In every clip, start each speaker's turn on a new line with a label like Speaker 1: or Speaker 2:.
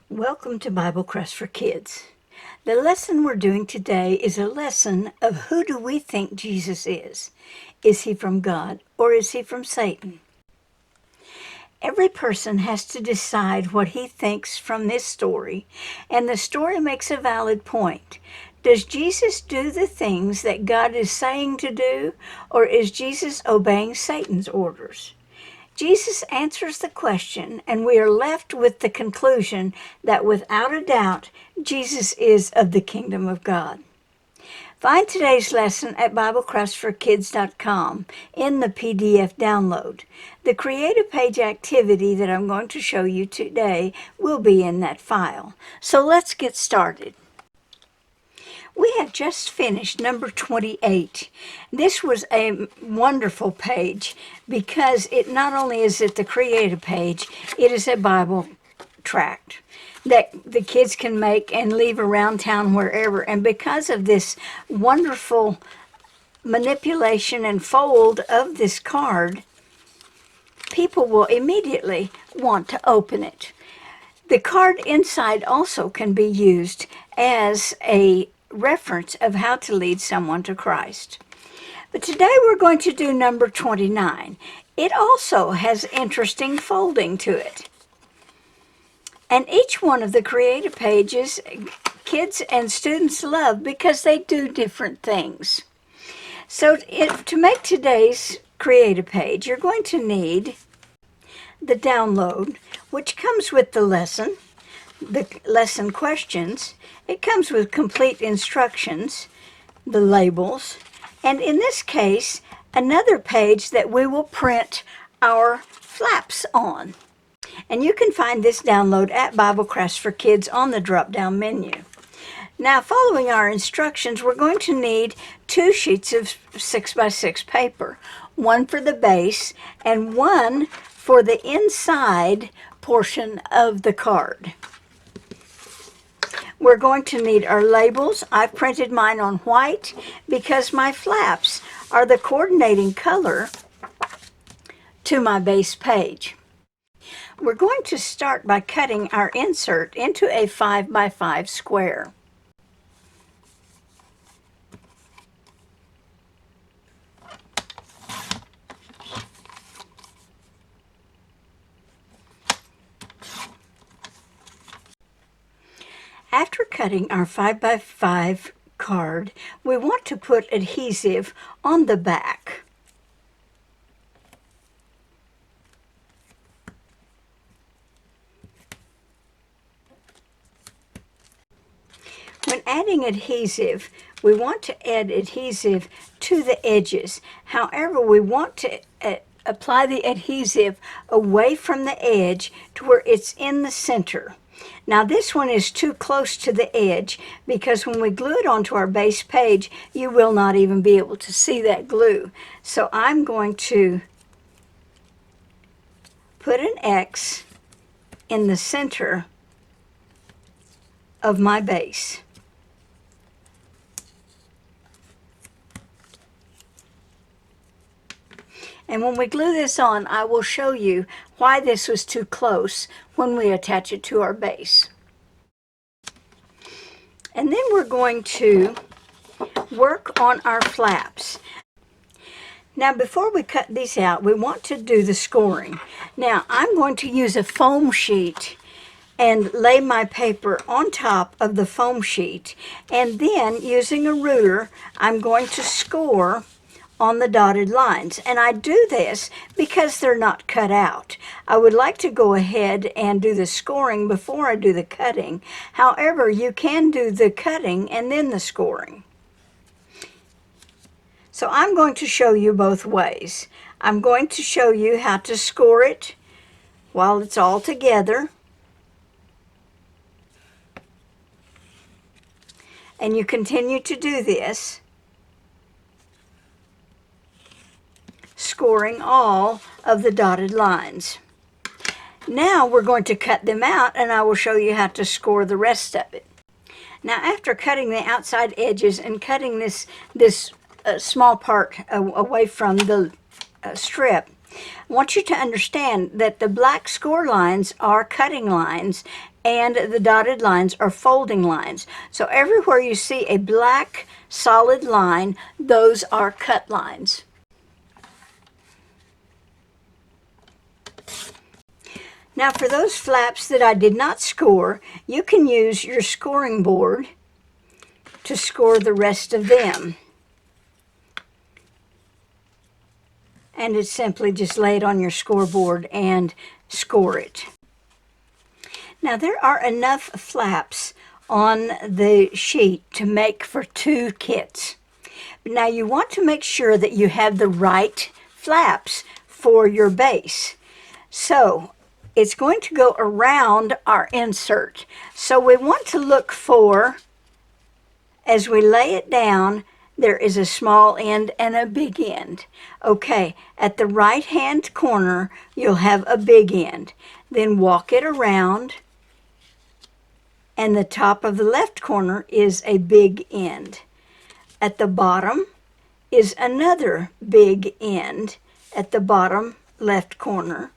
Speaker 1: Welcome to Bible Crest for Kids. The lesson we're doing today is a lesson of who do we think Jesus is? Is he from God or is he from Satan? Every person has to decide what he thinks from this story, and the story makes a valid point. Does Jesus do the things that God is saying to do, or is Jesus obeying Satan's orders? Jesus answers the question, and we are left with the conclusion that without a doubt, Jesus is of the kingdom of God. Find today's lesson at BibleCrestForKids.com in the PDF download. The Create a Page activity that I'm going to show you today will be in that file. So let's get started. We have just finished number 28. This was a wonderful page because it not only is it the Create a Page, it is a Bible tract that the kids can make and leave around town wherever. And because of this wonderful manipulation and fold of this card, people will immediately want to open it. The card inside also can be used as a reference of how to lead someone to Christ. But today we're going to do number 29. It also has interesting folding to it. And each one of the Create a Pages kids and students love because they do different things. So to make today's Create a Page, you're going to need the download, which comes with the lesson questions. It comes with complete instructions, the labels, and in this case, another page that we will print our flaps on. And you can find this download at Bible Crest for Kids on the drop-down menu. Now, following our instructions, we're going to need 2 sheets of 6x6 paper, one for the base and one for the inside portion of the card. We're going to need our labels. I've printed mine on white because my flaps are the coordinating color to my base page. We're going to start by cutting our insert into a 5x5 square. After cutting our 5x5 card, we want to put adhesive on the back. When adding adhesive, we want to add adhesive to the edges. However, we want to apply the adhesive away from the edge to where it's in the center. Now this one is too close to the edge because when we glue it onto our base page, you will not even be able to see that glue. So I'm going to put an X in the center of my base. And when we glue this on, I will show you why this was too close when we attach it to our base. And then we're going to work on our flaps. Now before we cut these out, we want to do the scoring. Now I'm going to use a foam sheet and lay my paper on top of the foam sheet. And then using a ruler, I'm going to score on the dotted lines. And I do this because they're not cut out. I would like to go ahead and do the scoring before I do the cutting. However, you can do the cutting and then the scoring. So I'm going to show you both ways. I'm going to show you how to score it while it's all together. And you continue to do this, scoring all of the dotted lines. Now we're going to cut them out and I will show you how to score the rest of it. Now after cutting the outside edges and cutting this small part away from the strip, I want you to understand that the black score lines are cutting lines and the dotted lines are folding lines. So everywhere you see a black solid line, those are cut lines. Now for those flaps that I did not score, you can use your scoring board to score the rest of them. And it's simply just lay it on your scoreboard and score it. Now there are enough flaps on the sheet to make for 2 kits. Now you want to make sure that you have the right flaps for your base. So it's going to go around our insert. So we want to look for, as we lay it down, there is a small end and a big end. Okay, at the right hand corner, you'll have a big end. Then walk it around, and the top of the left corner is a big end. At the bottom is another big end at the bottom left corner,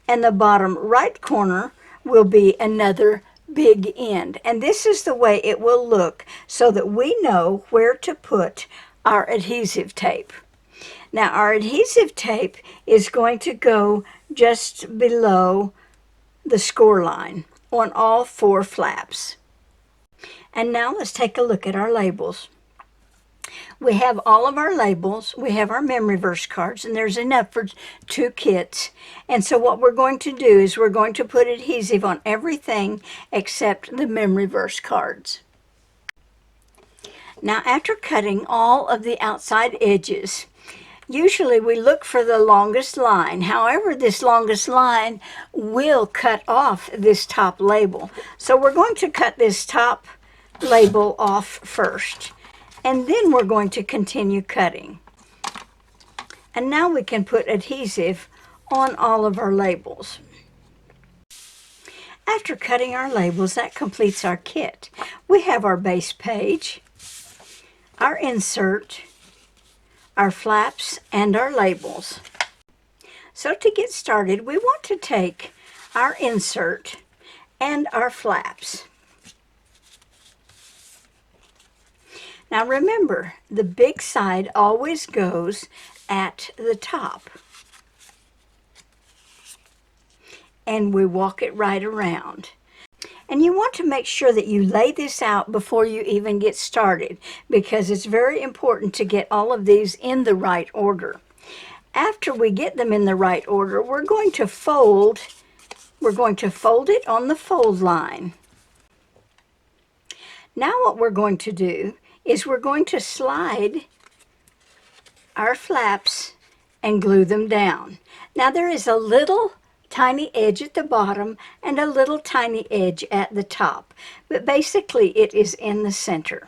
Speaker 1: and the bottom right corner will be another big end. And this is the way it will look so that we know where to put our adhesive tape. Now our adhesive tape is going to go just below the score line on all 4 flaps. And now let's take a look at our labels. We have all of our labels, we have our memory verse cards, and there's enough for 2 kits. And so what we're going to do is we're going to put adhesive on everything except the memory verse cards. Now after cutting all of the outside edges, usually we look for the longest line. However, this longest line will cut off this top label. So we're going to cut this top label off first, and then we're going to continue cutting. And now we can put adhesive on all of our labels. After cutting our labels, that completes our kit. We have our base page, our insert, our flaps, and our labels. So to get started, we want to take our insert and our flaps. Now remember, the big side always goes at the top. And we walk it right around. And you want to make sure that you lay this out before you even get started, because it's very important to get all of these in the right order. After we get them in the right order, we're going to fold it on the fold line. Now what we're going to do is we're going to slide our flaps and glue them down. Now there is a little tiny edge at the bottom and a little tiny edge at the top, but basically it is in the center.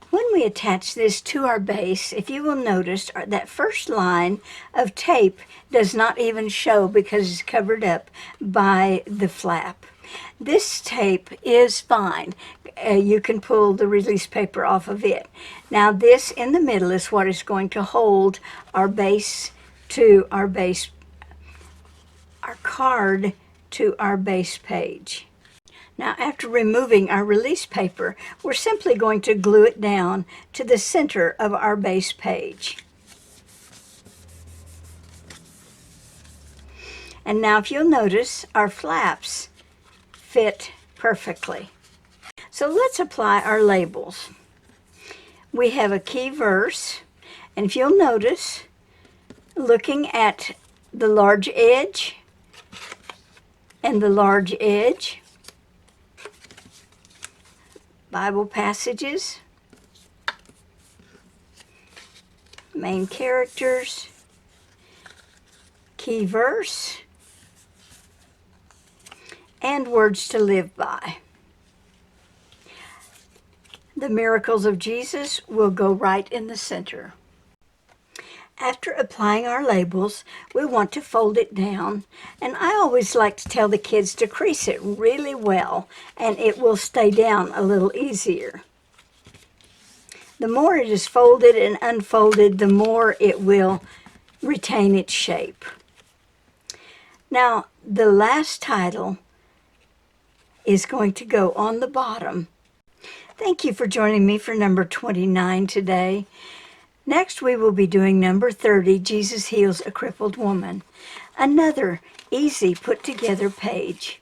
Speaker 1: When we attach this to our base, if you will notice, that first line of tape does not even show because it's covered up by the flap. This tape is fine. You can pull the release paper off of it. Now this in the middle is what is going to hold our base to our base, our card to our base page. Now after removing our release paper, we're simply going to glue it down to the center of our base page. And now if you'll notice, our flaps fit perfectly. So let's apply our labels. We have a key verse, and if you'll notice, looking at the large edge and the large edge, Bible passages, main characters, key verse, and words to live by. The miracles of Jesus will go right in the center. After applying our labels, we want to fold it down, and I always like to tell the kids to crease it really well, and it will stay down a little easier. The more it is folded and unfolded, the more it will retain its shape. Now, the last title is going to go on the bottom. Thank you for joining me for number 29 today. Next, we will be doing number 30, Jesus Heals a Crippled Woman. Another easy put together page.